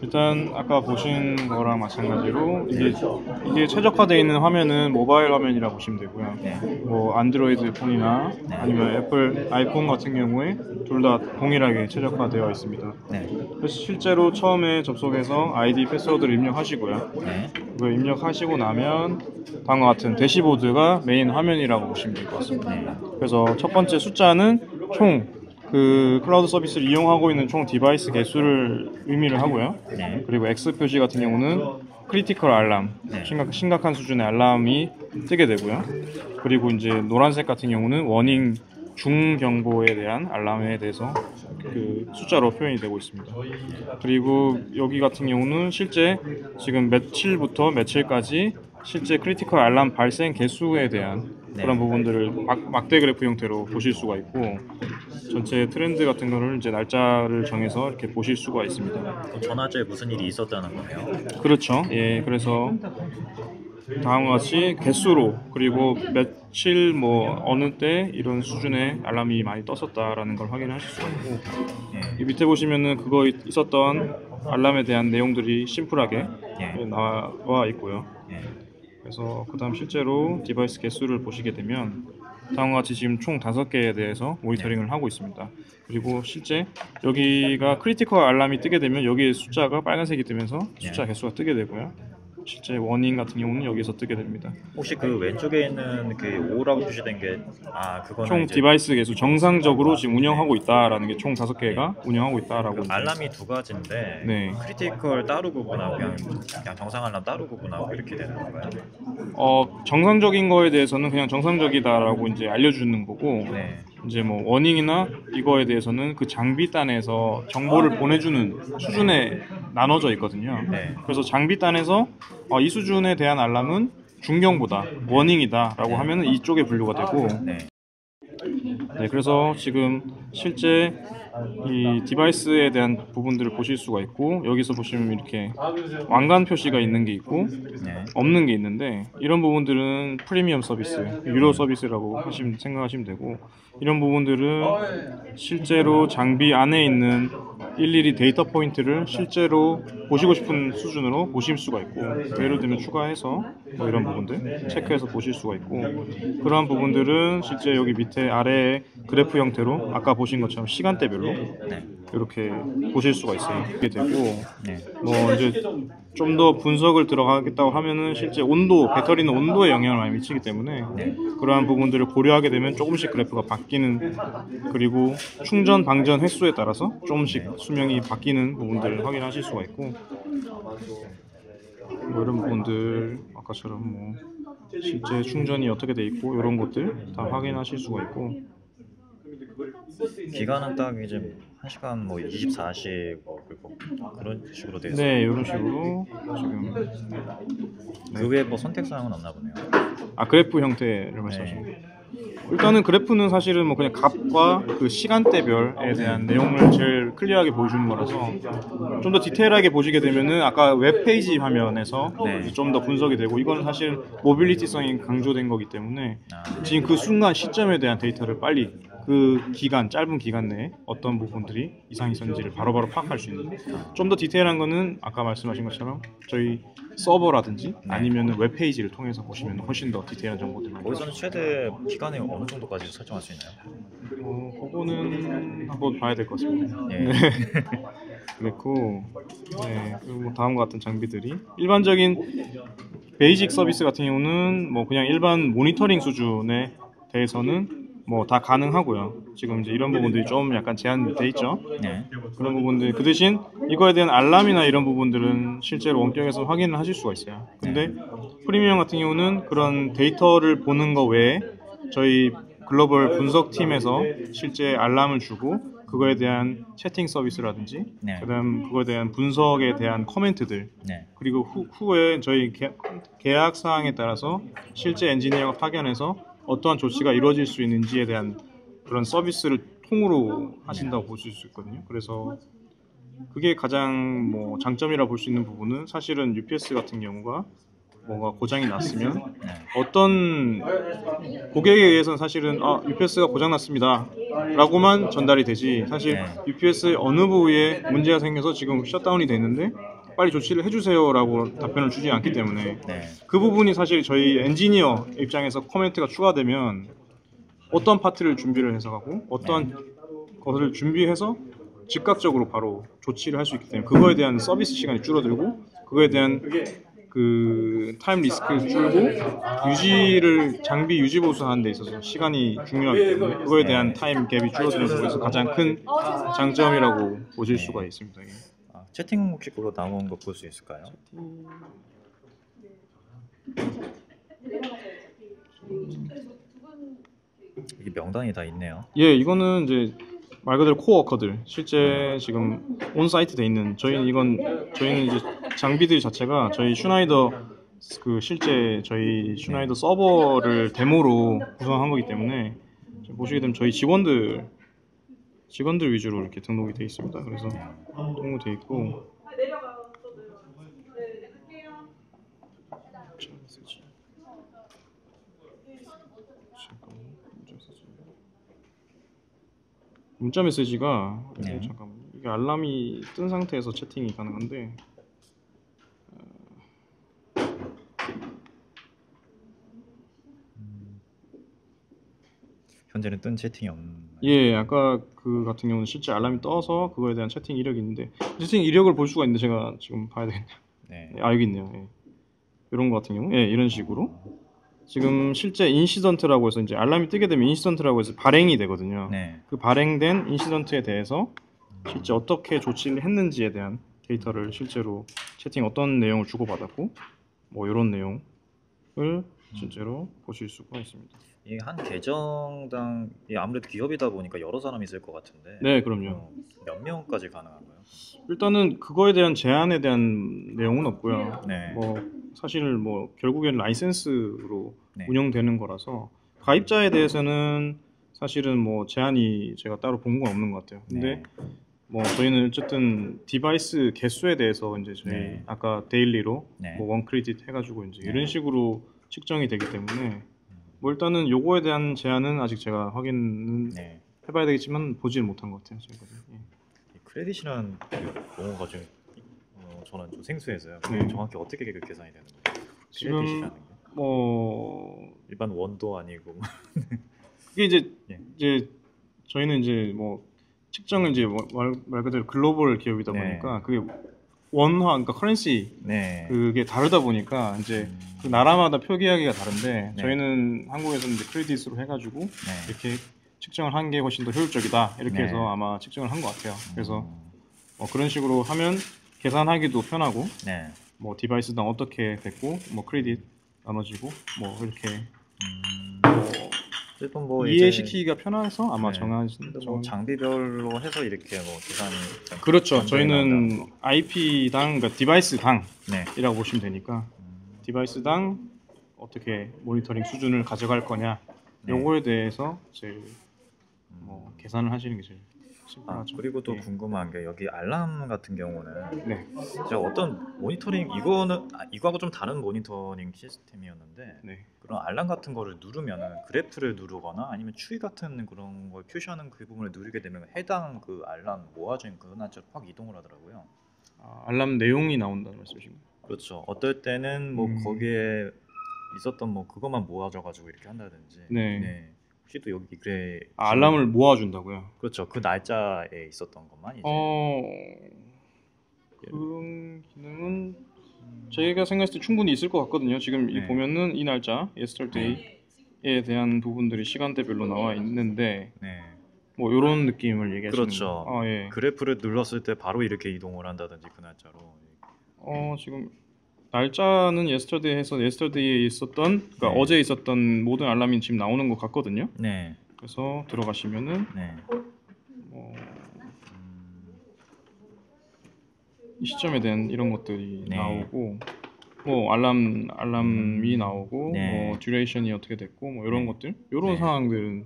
일단 아까 보신 거랑 마찬가지로 이게 최적화되어 있는 화면은 모바일 화면이라 보시면 되고요. 뭐 안드로이드 폰이나 아니면 애플 아이폰 같은 경우에 둘 다 동일하게 최적화되어 있습니다. 그래서 실제로 처음에 접속해서 아이디 패스워드를 입력하시고요. 그걸 입력하시고 나면 다음과 같은 대시보드가 메인 화면이라고 보시면 될 것 같습니다. 그래서 첫 번째 숫자는 총 그 클라우드 서비스를 이용하고 있는 총 디바이스 개수를 의미를 하고요. 그리고 X 표시 같은 경우는 크리티컬 알람, 심각한 수준의 알람이 뜨게 되고요. 그리고 이제 노란색 같은 경우는 워닝 중경보에 대한 알람에 대해서 그 숫자로 표현이 되고 있습니다. 그리고 여기 같은 경우는 실제 지금 며칠부터 며칠까지 실제 크리티컬 알람 발생 개수에 대한 그런 부분들을 막대 그래프 형태로 보실 수가 있고, 전체 트렌드 같은 거를 이제 날짜를 정해서 이렇게 보실 수가 있습니다. 전화주에 무슨 일이 있었다는 거네요. 그렇죠. 예, 그래서 다음과 같이 개수로, 그리고 며칠 뭐 어느 때 이런 수준의 알람이 많이 떴었다라는 걸 확인하실 수가 있고, 이 밑에 보시면은 그거 있었던 알람에 대한 내용들이 심플하게 나와 있고요. 그래서 그 다음 실제로 디바이스 개수를 보시게 되면 다음과 같이 지금 총 5개에 대해서 모니터링을 하고 있습니다. 그리고 실제 여기가 크리티컬 알람이 뜨게 되면 여기에 숫자가 빨간색이 뜨면서 숫자 개수가 뜨게 되고요. 실제 워닝 같은 경우는 여기서 뜨게 됩니다. 혹시 그 왼쪽에 있는 그 5라고 표시된 게 그거는 총 이제 디바이스 개수 정상적으로 지금 운영하고 있다라는 게 총 5개가 운영하고 있다라고. 그 알람이 두 가지인데 크리티컬 따로 구분하고 그냥 정상 알람 따로 구분하고 이렇게 되는 건가요? 정상적인 거에 대해서는 그냥 정상적이다라고 이제 알려주는 거고, 이제 뭐 워닝이나 이거에 대해서는 그 장비단에서 정보를 보내주는 수준에 나눠져 있거든요. 그래서 장비단에서 이 수준에 대한 알람은 중경보다 워닝이다 라고 하면 이쪽에 분류가 되고, 그래서 지금 실제 이 디바이스에 대한 부분들을 보실 수가 있고, 여기서 보시면 이렇게 왕관 표시가 있는 게 있고 없는 게 있는데, 이런 부분들은 프리미엄 서비스, 유료 서비스라고 생각하시면 되고, 이런 부분들은 실제로 장비 안에 있는 일일이 데이터 포인트를 실제로 보시고 싶은 수준으로 보실 수가 있고, 예를 들면 추가해서 뭐 이런 부분들 체크해서 보실 수가 있고, 그러한 부분들은 실제 여기 밑에 아래에 그래프 형태로 아까 보신 것처럼 시간대별로 이렇게 보실 수가 있어요. 이게 되고, 뭐 이제 좀 더 분석을 들어가겠다고 하면은 실제 온도, 배터리는 온도에 영향을 많이 미치기 때문에 그러한 부분들을 고려하게 되면 조금씩 그래프가 바뀌는, 그리고 충전 방전 횟수에 따라서 조금씩 수명이 바뀌는 부분들을 확인하실 수가 있고, 뭐 이런 부분들 아까처럼 뭐 실제 충전이 어떻게 돼 있고 이런 것들 다 확인하실 수가 있고. 기간은 딱 이제 1시간 뭐 24씩 뭐 그런 식으로 되어 있어요. 네, 이런 식으로 지금. 그 외에 뭐 선택 사항은 없나 보네요. 그래프 형태를 말씀하시는 거예요. 일단은 그래프는 사실은 뭐 그냥 값과 그 시간대별에 대한 내용을 제일 클리어하게 보여주는 거라서, 좀 더 디테일하게 보시게 되면은 아까 웹페이지 화면에서 좀 더 분석이 되고, 이거는 사실 모빌리티성이 강조된 거기 때문에 지금 그 순간 시점에 대한 데이터를 빨리 그 기간, 짧은 기간 내에 어떤 부분들이 이상이 있었는지를 바로바로 파악할 수 있는, 좀 더 디테일한 거는 아까 말씀하신 것처럼 저희 서버라든지 아니면 웹페이지를 통해서 보시면 훨씬 더 디테일한 정보들을. 거기서는 최대 기간에 어느 정도까지 설정할 수 있나요? 그거는 한번 봐야 될 것 같습니다. 그랬고, 그리고 뭐 다음과 같은 장비들이 일반적인 베이직 서비스 같은 경우는 뭐 그냥 일반 모니터링 수준에 대해서는 뭐 다 가능하고요. 지금 이제 이런 부분들이 좀 약간 제한돼 있죠. 그런 부분들, 그 대신 이거에 대한 알람이나 이런 부분들은 실제로 원격에서 확인을 하실 수가 있어요. 근데 프리미엄 같은 경우는 그런 데이터를 보는 거 외에 저희 글로벌 분석팀에서 실제 알람을 주고 그거에 대한 채팅 서비스라든지 그다음 그거에 대한 분석에 대한 코멘트들, 그리고 후에 저희 계약 사항에 따라서 실제 엔지니어가 파견해서 어떠한 조치가 이루어질 수 있는지에 대한 그런 서비스를 통으로 하신다고 보실 수 있거든요. 그래서 그게 가장 뭐 장점이라 볼 수 있는 부분은, 사실은 UPS 같은 경우가 뭐가 고장이 났으면 네. 어떤 고객에 의해서는 사실은 UPS가 고장 났습니다 라고만 전달이 되지 사실 네. UPS의 어느 부위에 문제가 생겨서 지금 셧다운이 됐는데 빨리 조치를 해주세요 라고 답변을 주지 않기 때문에 네. 그 부분이 사실 저희 엔지니어 입장에서 코멘트가 추가되면 어떤 파트를 준비를 해서 가고 어떤 것을 준비해서 즉각적으로 바로 조치를 할 수 있기 때문에 그거에 대한 서비스 시간이 줄어들고 그거에 대한 그 타임 리스크를 줄고 장비 유지 보수하는 데 있어서 시간이 중요하기 때문에 그거에 대한 타임 갭이 줄어드는 부분에서 가장 큰 장점이라고 보실 수가 있습니다. 예. 채팅 혹시 그거 나온 거 볼 수 있을까요? 이게 명단이 다 있네요. 예, 이거는 이제 말 그대로 코워커들 실제 지금 온 사이트 돼 있는 저희는 이제 장비들 자체가 저희 슈나이더 그 실제 저희 슈나이더 서버를 데모로 구성한 거기 때문에 보시게 되면 저희 직원들 위주로 이렇게 등록이 돼 있습니다. 그래서 등록돼 있고 문자 메시지가 잠깐만 이게 알람이 뜬 상태에서 채팅이 가능한데 현재는 뜬 채팅이 없는. 예, 아까 그 같은 경우는 실제 알람이 떠서 그거에 대한 채팅 이력이 있는데 채팅 이력을 볼 수가 있는데 제가 지금 봐야 되겠네요. 네. 여기 있네요. 예. 이런 거 같은 경우, 예, 이런 식으로 지금 실제 인시던트라고 해서 이제 알람이 뜨게 되면 인시던트라고 해서 발행이 되거든요. 네. 그 발행된 인시던트에 대해서 실제 어떻게 조치를 했는지에 대한 데이터를 실제로 채팅 어떤 내용을 주고받았고 뭐 이런 내용을 실제로 보실 수가 있습니다. 이게 한 계정당 아무래도 기업이다 보니까 여러 사람이 있을 것 같은데. 네, 그럼요. 몇 명까지 가능한가요? 일단은 그거에 대한 제한에 대한 내용은 없고요. 네. 뭐 사실 뭐 결국에는 라이센스로 네. 운영되는 거라서 가입자에 대해서는 사실은 뭐 제한이 제가 따로 본 건 없는 것 같아요. 근데 네. 뭐 저희는 어쨌든 디바이스 개수에 대해서 이제 저희 네. 아까 데일리로 네. 뭐 원 크레딧 해가지고 이제 네. 이런 식으로 측정이 되기 때문에 뭐 일단은 요거에 대한 제한은 아직 제가 확인은 네. 해봐야 되겠지만 보지는 못한 것 같아요. 지금까지. 예. 이 크레딧이라는 그 용어가 좀 저는 좀 생소해서요. 네. 정확히 어떻게 그 계산이 되는 거예요? 지금 크레딧이라는 게 뭐 일반 원도 아니고. 이게 이제 예. 이제 저희는 이제 뭐 측정은 이제 말 그대로 글로벌 기업이다 네. 보니까 그게 원화 그러니까 커런시 네. 그게 다르다 보니까 이제 음. 그 나라마다 표기하기가 다른데 네. 저희는 한국에서는 이제 크레딧으로 해가지고 네. 이렇게 측정을 한 게 훨씬 더 효율적이다 이렇게 네. 해서 아마 측정을 한 것 같아요. 그래서 그런 식으로 하면 계산하기도 편하고 네. 뭐 디바이스당 어떻게 됐고 뭐 크레딧 나눠지고 뭐 이렇게 어쨌든 뭐 이해시키기가 편해서 아마 네. 정하신 뭐 장비별로 해서 이렇게 뭐 계산이 그렇죠. 나온다고. 저희는 IP당 그러니까 디바이스당이라고 네. 보시면 되니까 디바이스당 어떻게 모니터링 수준을 가져갈 거냐 네. 요거에 대해서 제일 뭐 계산을 하시는 게 제일 심플하죠. 그리고 또 예. 궁금한 게 여기 알람 같은 경우는 네. 제가 어떤 모니터링 이거하고 좀 다른 모니터링 시스템이었는데 네. 그런 알람 같은 거를 누르면은 그래프를 누르거나 아니면 추이 같은 그런 걸 표시하는 그 부분을 누르게 되면 해당 그 알람 모아진 그 날짜로 확 이동을 하더라고요. 알람 내용이 나온다는 말씀이신가요? 그렇죠. 어떨 때는 뭐 거기에 있었던 뭐 그것만 모아져 가지고 이렇게 한다든지. 네. 혹시 또 여기 그래 알람을 모아준다고요? 그렇죠. 그 날짜에 있었던 것만 이제. 그런 기능은 저희가 생각했을 때 충분히 있을 것 같거든요. 지금 이 네. 보면은 이 날짜, yesterday에 대한 부분들이 시간대별로 나와 있는데 네. 뭐 이런 느낌을 얘기하시는 그렇죠. 거예요. 예. 그래프를 눌렀을 때 바로 이렇게 이동을 한다든지 그 날짜로. 지금 날짜는 yesterday에서 yesterday에 있었던 그러니까 네. 어제 있었던 모든 알람이 지금 나오는 것 같거든요. 네. 그래서 들어가시면은 네. 이 시점에 대한 이런 것들이 네. 나오고 뭐 알람이 나오고 네. 뭐 듀레이션이 어떻게 됐고 뭐 이런 네. 것들 이런 네. 상황들은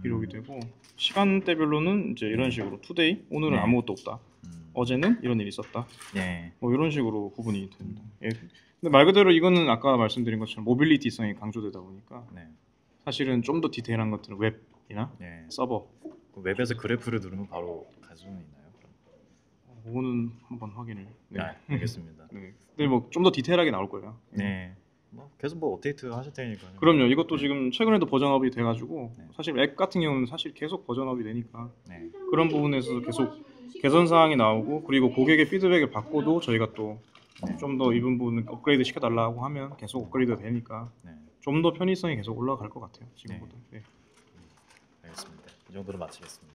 기록이 되고 시간대별로는 이제 이런 식으로 투데이 오늘은 네. 아무것도 없다 어제는 이런 일이 있었다 네. 뭐 이런 식으로 구분이 됩니다. 예. 근데 말 그대로 이거는 아까 말씀드린 것처럼 모빌리티성이 강조되다 보니까 네. 사실은 좀 더 디테일한 것들은 웹이나 네. 서버 그 웹에서 그래프를 누르면 바로 갈 수는 있나요? 그럼? 그거는 한번 확인을. 네. 아, 알겠습니다. 네. 근데 뭐 좀 더 디테일하게 나올 거예요. 네. 뭐 계속 뭐 업데이트 하실 테니까. 그럼요. 이것도 지금 최근에도 버전업이 돼가지고 네. 사실 앱 같은 경우는 사실 계속 버전업이 되니까 네. 그런 부분에서 계속 개선 사항이 나오고 그리고 고객의 피드백을 받고도 저희가 또 좀 더 이 부분을 업그레이드 시켜달라고 하면 계속 업그레이드 되니까 네. 좀 더 편의성이 계속 올라갈 것 같아요. 지금보다. 네. 알겠습니다. 이 정도로 마치겠습니다.